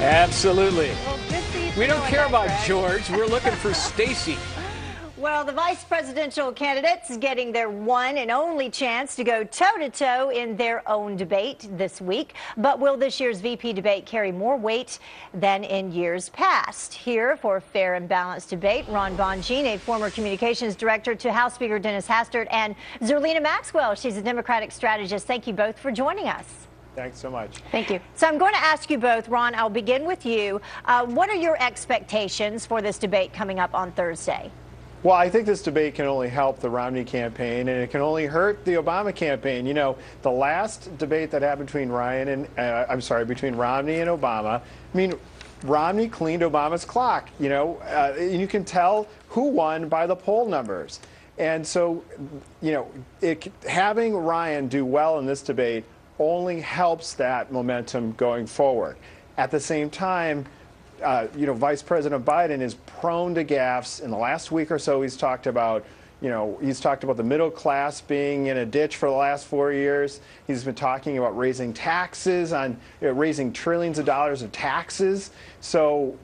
Absolutely. Well, good for you for We don't knowing care that, about Greg. George. We're looking for Stacy. Well, the vice presidential candidates getting their one and only chance to go toe-to-toe in their own debate this week. But will this year's VP debate carry more weight than in years past? Here for a fair and balanced debate, Ron Bonjean, a former communications director to House Speaker Dennis Hastert, and Zerlina Maxwell. She's a Democratic strategist. Thank you both for joining us. Thanks so much. Thank you. So I'm going to ask you both. Ron, I'll begin with you. What are your expectations for this debate coming up on Thursday? Well, I think this debate can only help the Romney campaign, and it can only hurt the Obama campaign. You know, the last debate that happened between between Romney and Obama, I mean, Romney cleaned Obama's clock, and you can tell who won by the poll numbers. And so, having Ryan do well in this debate only helps that momentum going forward. At the same time, Vice President Biden is prone to gaffes. In the last week or so, he's talked about the middle class being in a ditch for the last 4 years. He's been talking about raising taxes raising trillions of dollars of taxes. So,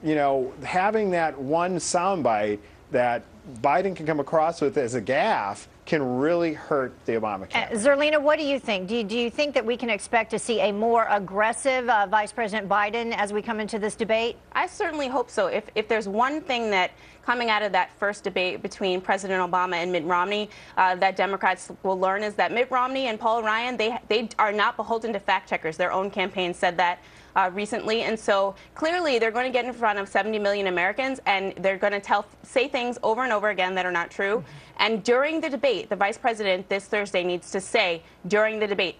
having that one soundbite that Biden can come across with as a gaffe can really hurt the Obama campaign. Zerlina, what do you think? Do you think that we can expect to see a more aggressive Vice President Biden as we come into this debate? I certainly hope so. If there's one thing that coming out of that first debate between President Obama and Mitt Romney that Democrats will learn is that Mitt Romney and Paul Ryan, they are not beholden to fact checkers. Their own campaign said that recently, and so clearly they're going to get in front of 70 million Americans, and they're going to say things over and over again that are not true. And during the debate, the vice president this Thursday needs to say during the debate,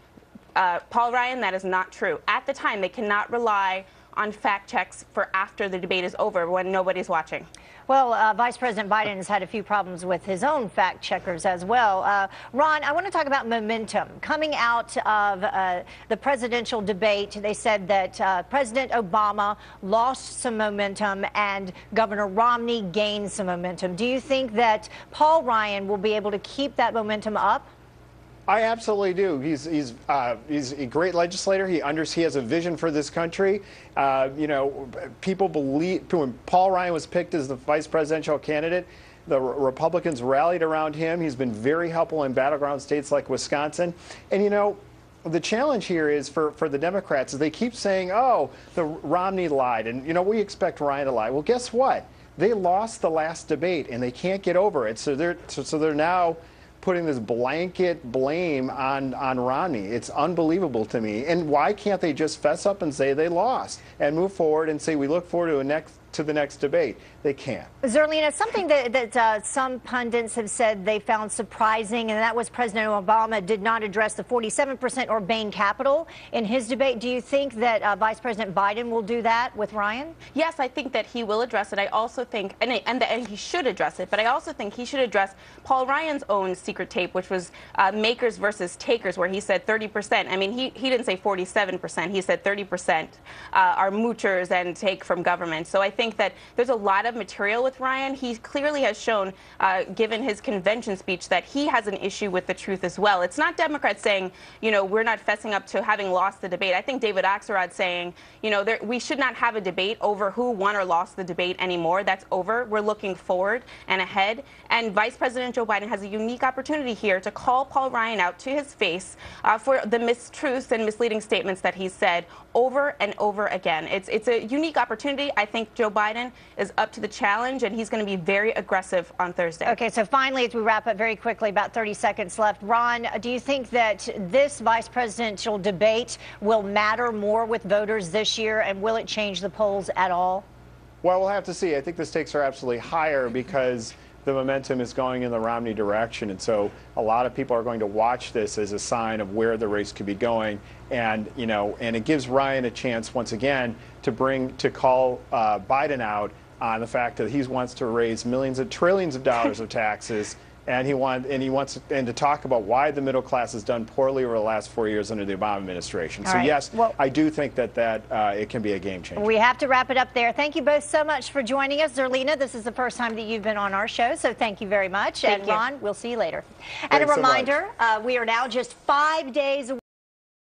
Paul Ryan, that is not true. At the time, they cannot rely on fact checks for after the debate is over when nobody's watching. Well, Vice President Biden has had a few problems with his own fact checkers as well. Ron, I want to talk about momentum. Coming out of the presidential debate, they said that President Obama lost some momentum and Governor Romney gained some momentum. Do you think that Paul Ryan will be able to keep that momentum up? I absolutely do. He's a great legislator. He has a vision for this country. People believe when Paul Ryan was picked as the vice presidential candidate, the Republicans rallied around him. He's been very helpful in battleground states like Wisconsin. And the challenge here is for the Democrats is they keep saying, "Oh, the Romney lied," and we expect Ryan to lie. Well, guess what? They lost the last debate and they can't get over it. So they're now putting this blanket blame on Romney. It's unbelievable to me. And why can't they just fess up and say they lost and move forward and say we look forward to the next debate? They can't. Zerlina, something that some pundits have said they found surprising, and that was President Obama did not address the 47% Urbane capital in his debate. Do you think that Vice President Biden will do that with Ryan? Yes, I think that he will address it. I also think, and he should address it, but I also think he should address Paul Ryan's own secret tape, which was makers versus takers, where he said 30%. I mean, he didn't say 47%. He said 30% are moochers and take from government. So I think that there's a lot of material with Ryan. He clearly has shown, given his convention speech, that he has an issue with the truth as well. It's not Democrats saying, we're not fessing up to having lost the debate. I think David Axelrod saying, we should not have a debate over who won or lost the debate anymore. That's over. We're looking forward and ahead. And Vice President Joe Biden has a unique opportunity here to call Paul Ryan out to his face for the mistruths and misleading statements that he said over and over again. It's a unique opportunity. I think Joe Biden is up to the challenge, and he's going to be very aggressive on Thursday. Okay, so finally, as we wrap up very quickly, about 30 seconds left, Ron, do you think that this vice presidential debate will matter more with voters this year, and will it change the polls at all? Well, we'll have to see. I think the stakes are absolutely higher because the momentum is going in the Romney direction. And so a lot of people are going to watch this as a sign of where the race could be going. And, and it gives Ryan a chance once again to call Biden out on the fact that he wants to raise trillions of dollars of taxes. And he wants to talk about why the middle class has done poorly over the last 4 years under the Obama administration. So yes, I do think that it can be a game changer. We have to wrap it up there. Thank you both so much for joining us. Zerlina, this is the first time that you've been on our show, so thank you very much. Thank you. Ron, we'll see you later. And a reminder, we are now just 5 days away.